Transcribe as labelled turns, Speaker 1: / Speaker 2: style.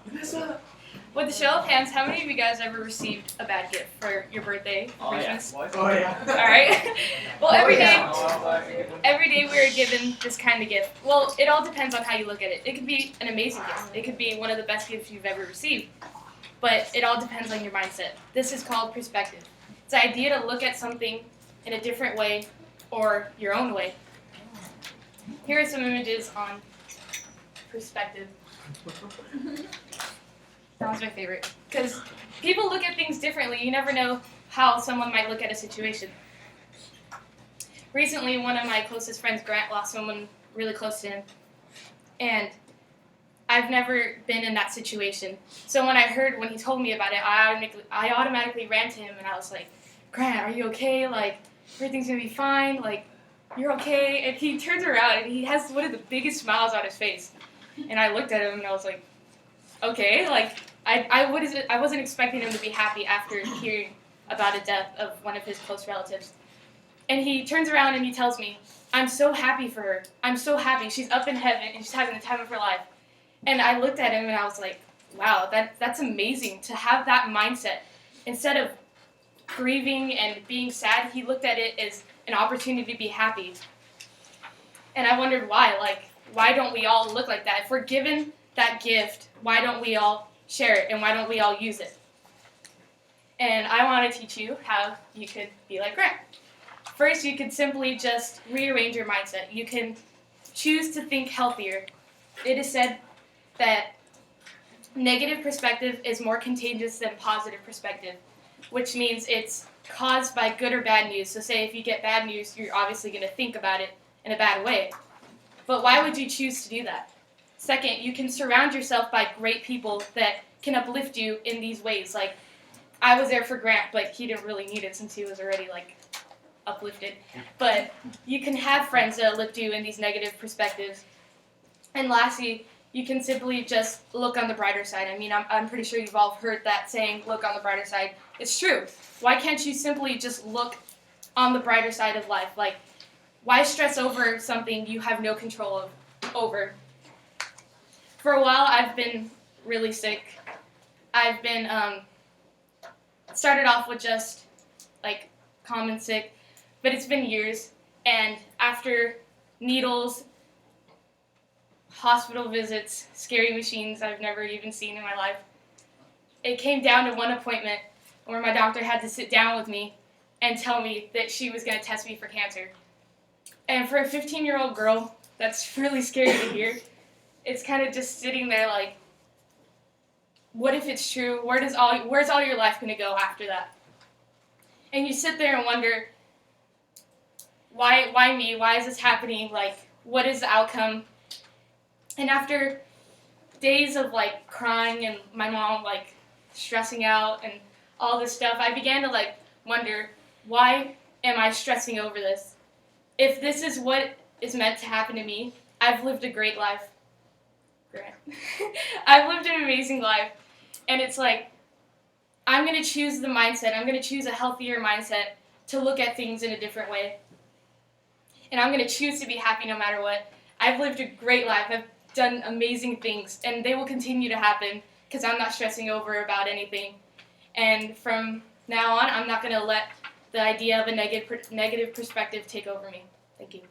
Speaker 1: Anessa.
Speaker 2: With the show of hands, how many of you guys ever received a bad gift for your birthday, Christmas?
Speaker 1: Oh yeah.
Speaker 2: All right. Well, every day
Speaker 1: Yeah.
Speaker 2: we are given this kind of gift. Well, it all depends on how you look at it. It could be an amazing gift. It could be one of the best gifts you've ever received. But it all depends on your mindset. This is called perspective. It's the idea to look at something in a different way or your own way. Here are some images on perspective. That was my favorite. Because people look at things differently. You never know how someone might look at a situation. Recently, one of my closest friends, Grant, lost someone really close to him. And I've never been in that situation. So when he told me about it, I automatically ran to him and I was like, Grant, are you okay? Like, everything's going to be fine. Like, you're okay. And he turns around and he has one of the biggest smiles on his face. And I looked at him and I was like, okay. Like, I wasn't expecting him to be happy after hearing about a death of one of his close relatives. And he turns around and he tells me, I'm so happy for her. I'm so happy. She's up in heaven and she's having the time of her life. And I looked at him and I was like, wow, that's amazing to have that mindset. Instead of grieving and being sad, he looked at it as an opportunity to be happy. And I wondered why. Like, why don't we all look like that? If we're given that gift, why don't we all share it and why don't we all use it? And I want to teach you how you could be like Grant. First, you could simply just rearrange your mindset. You can choose to think healthier. It is said that negative perspective is more contagious than positive perspective, which means it's caused by good or bad news. So say if you get bad news, you're obviously going to think about it in a bad way. But why would you choose to do that? Second, you can surround yourself by great people that can uplift you in these ways. Like, I was there for Grant, but he didn't really need it since he was already, uplifted. But you can have friends that uplift you in these negative perspectives. And lastly, you can simply just look on the brighter side. I mean, I'm pretty sure you've all heard that saying, look on the brighter side. It's true. Why can't you simply just look on the brighter side of life? Like, why stress over something you have no control over? For a while, I've been really sick. I've been, started off with just, common sick, but it's been years, and after needles, hospital visits, scary machines I've never even seen in my life, it came down to one appointment where my doctor had to sit down with me and tell me that she was going to test me for cancer. And for a 15-year-old girl, that's really scary to hear. It's kind of just sitting there like, what if it's true? Where's all your life going to go after that? And you sit there and wonder, why me? Why is this happening? Like, what is the outcome? And after days of crying and my mom stressing out and all this stuff, I began to wonder, why am I stressing over this? If this is what is meant to happen to me, I've lived a great life. Grant. I've lived an amazing life. And it's I'm going to choose the mindset. I'm going to choose a healthier mindset to look at things in a different way. And I'm going to choose to be happy no matter what. I've lived a great life. I've done amazing things, and they will continue to happen because I'm not stressing over about anything. And from now on, I'm not going to let the idea of a negative perspective take over me. Thank you.